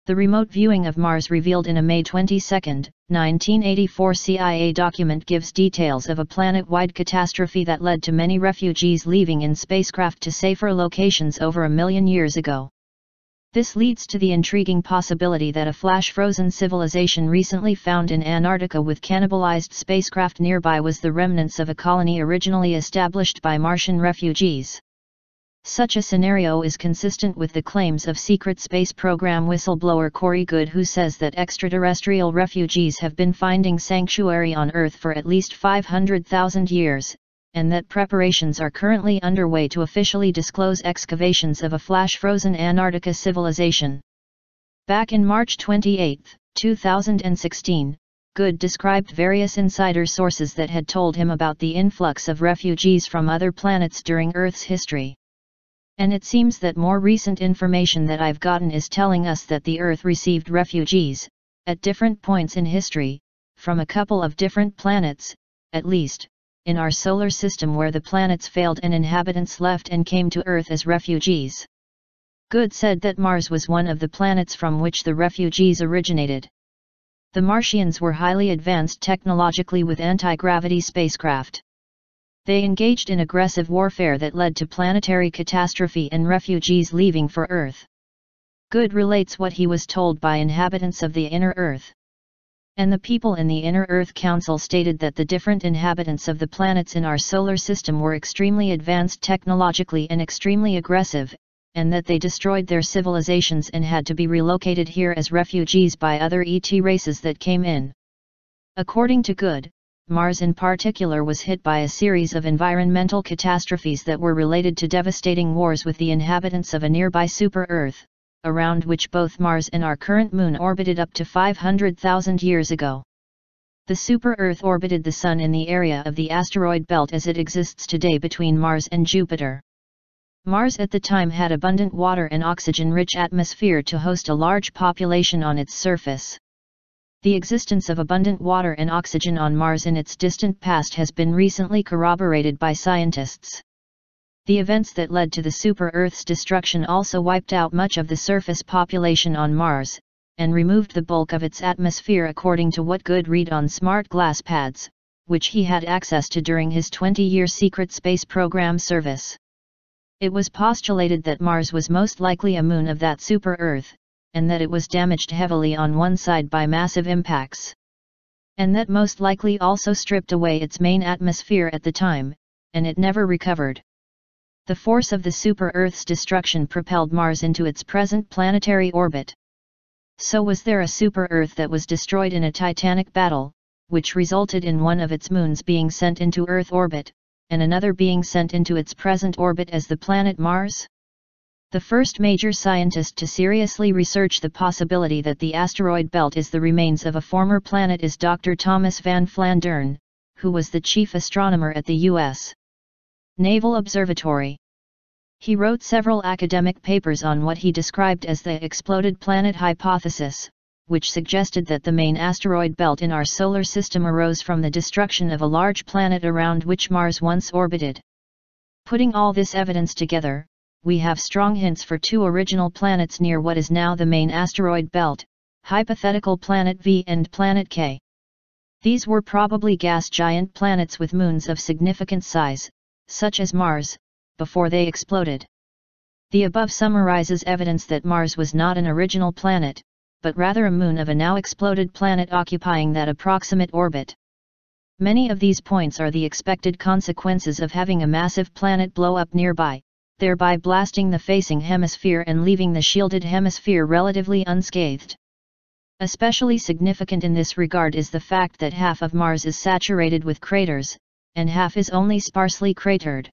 The remote viewing of Mars revealed in a May 22, 1984 CIA document gives details of a planet-wide catastrophe that led to many refugees leaving in spacecraft to safer locations over a million years ago. This leads to the intriguing possibility that a flash-frozen civilization recently found in Antarctica with cannibalized spacecraft nearby was the remnants of a colony originally established by Martian refugees. Such a scenario is consistent with the claims of secret space program whistleblower Corey Goode, who says that extraterrestrial refugees have been finding sanctuary on Earth for at least 500,000 years, and that preparations are currently underway to officially disclose excavations of a flash-frozen Antarctica civilization. Back in March 28, 2016, Goode described various insider sources that had told him about the influx of refugees from other planets during Earth's history. And it seems that more recent information that I've gotten is telling us that the Earth received refugees, at different points in history, from a couple of different planets, at least, in our solar system where the planets failed and inhabitants left and came to Earth as refugees. Goode said that Mars was one of the planets from which the refugees originated. The Martians were highly advanced technologically with anti-gravity spacecraft. They engaged in aggressive warfare that led to planetary catastrophe and refugees leaving for Earth. Goode relates what he was told by inhabitants of the inner Earth. And the people in the Inner Earth Council stated that the different inhabitants of the planets in our solar system were extremely advanced technologically and extremely aggressive, and that they destroyed their civilizations and had to be relocated here as refugees by other ET races that came in. According to Goode, Mars in particular was hit by a series of environmental catastrophes that were related to devastating wars with the inhabitants of a nearby super-Earth, around which both Mars and our current Moon orbited up to 500,000 years ago. The super-Earth orbited the Sun in the area of the asteroid belt as it exists today between Mars and Jupiter. Mars at the time had abundant water and oxygen-rich atmosphere to host a large population on its surface. The existence of abundant water and oxygen on Mars in its distant past has been recently corroborated by scientists. The events that led to the super-Earth's destruction also wiped out much of the surface population on Mars, and removed the bulk of its atmosphere according to what Goode read on smart glass pads, which he had access to during his 20-year secret space program service. It was postulated that Mars was most likely a moon of that super-Earth, and that it was damaged heavily on one side by massive impacts. And that most likely also stripped away its main atmosphere at the time, and it never recovered. The force of the super-Earth's destruction propelled Mars into its present planetary orbit. So was there a super-Earth that was destroyed in a titanic battle, which resulted in one of its moons being sent into Earth orbit, and another being sent into its present orbit as the planet Mars? The first major scientist to seriously research the possibility that the asteroid belt is the remains of a former planet is Dr. Thomas Van Flandern, who was the chief astronomer at the U.S. Naval Observatory. He wrote several academic papers on what he described as the exploded planet hypothesis, which suggested that the main asteroid belt in our solar system arose from the destruction of a large planet around which Mars once orbited. Putting all this evidence together, we have strong hints for two original planets near what is now the main asteroid belt, hypothetical Planet V and Planet K. These were probably gas giant planets with moons of significant size, such as Mars, before they exploded. The above summarizes evidence that Mars was not an original planet, but rather a moon of a now exploded planet occupying that approximate orbit. Many of these points are the expected consequences of having a massive planet blow up nearby, thereby blasting the facing hemisphere and leaving the shielded hemisphere relatively unscathed. Especially significant in this regard is the fact that half of Mars is saturated with craters, and half is only sparsely cratered.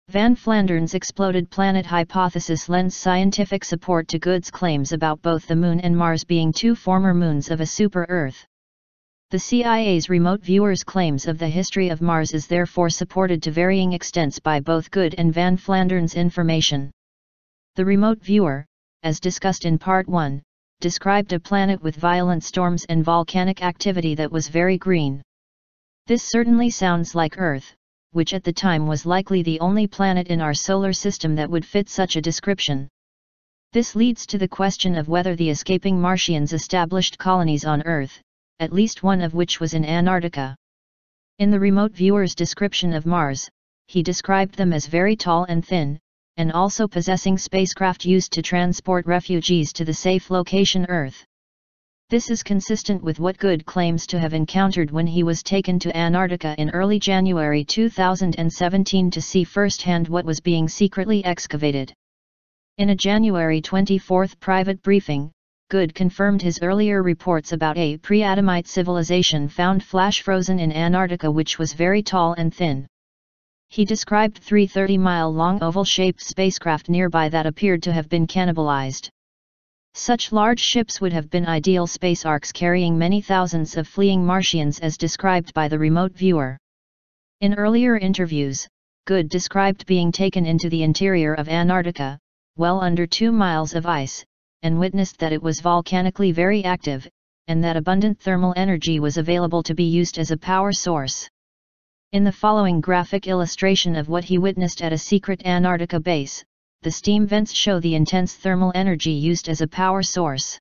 Van Flandern's exploded planet hypothesis lends scientific support to Goode's claims about both the Moon and Mars being two former moons of a super-Earth. The CIA's remote viewers' claims of the history of Mars is therefore supported to varying extents by both Goode and Van Flandern's information. The remote viewer, as discussed in Part 1, described a planet with violent storms and volcanic activity that was very green. This certainly sounds like Earth, which at the time was likely the only planet in our solar system that would fit such a description. This leads to the question of whether the escaping Martians established colonies on Earth, at least one of which was in Antarctica. In the remote viewer's description of Mars, he described them as very tall and thin, and also possessing spacecraft used to transport refugees to the safe location Earth. This is consistent with what Good claims to have encountered when he was taken to Antarctica in early January 2017 to see firsthand what was being secretly excavated. In a January 24 private briefing, Good confirmed his earlier reports about a pre-Adamite civilization found flash-frozen in Antarctica which was very tall and thin. He described 3 30-mile-long oval-shaped spacecraft nearby that appeared to have been cannibalized. Such large ships would have been ideal space arks carrying many thousands of fleeing Martians as described by the remote viewer. In earlier interviews, Good described being taken into the interior of Antarctica, well under 2 miles of ice, and witnessed that it was volcanically very active, and that abundant thermal energy was available to be used as a power source. In the following graphic illustration of what he witnessed at a secret Antarctica base, the steam vents show the intense thermal energy used as a power source.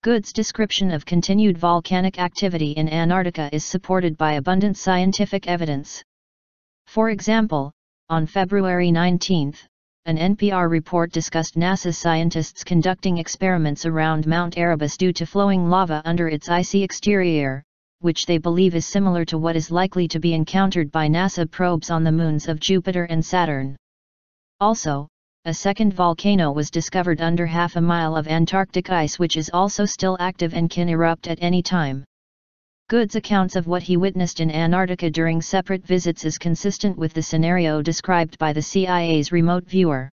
Good's description of continued volcanic activity in Antarctica is supported by abundant scientific evidence. For example, on February 19, an NPR report discussed NASA scientists conducting experiments around Mount Erebus due to flowing lava under its icy exterior, which they believe is similar to what is likely to be encountered by NASA probes on the moons of Jupiter and Saturn. Also, a second volcano was discovered under half a mile of Antarctic ice which is also still active and can erupt at any time. Good's accounts of what he witnessed in Antarctica during separate visits is consistent with the scenario described by the CIA's remote viewer.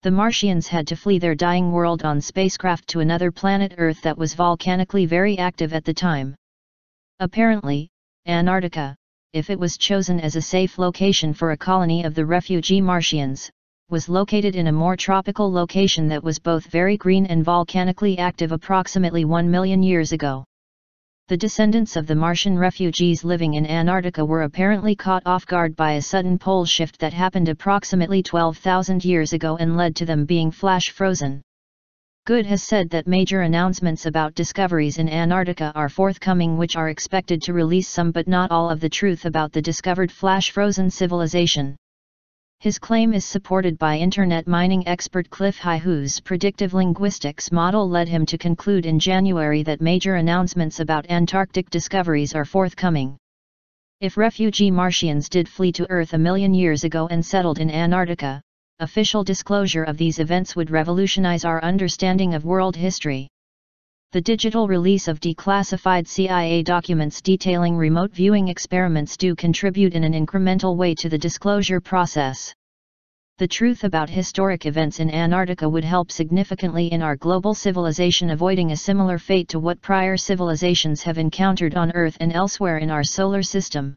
The Martians had to flee their dying world on spacecraft to another planet Earth that was volcanically very active at the time. Apparently, Antarctica, if it was chosen as a safe location for a colony of the refugee Martians, was located in a more tropical location that was both very green and volcanically active approximately 1 million years ago. The descendants of the Martian refugees living in Antarctica were apparently caught off guard by a sudden pole shift that happened approximately 12,000 years ago and led to them being flash frozen. Good has said that major announcements about discoveries in Antarctica are forthcoming which are expected to release some but not all of the truth about the discovered flash-frozen civilization. His claim is supported by internet mining expert Cliff High whose predictive linguistics model led him to conclude in January that major announcements about Antarctic discoveries are forthcoming. If refugee Martians did flee to Earth a million years ago and settled in Antarctica, official disclosure of these events would revolutionize our understanding of world history. The digital release of declassified CIA documents detailing remote viewing experiments do contribute in an incremental way to the disclosure process. The truth about historic events in Antarctica would help significantly in our global civilization avoiding a similar fate to what prior civilizations have encountered on Earth and elsewhere in our solar system.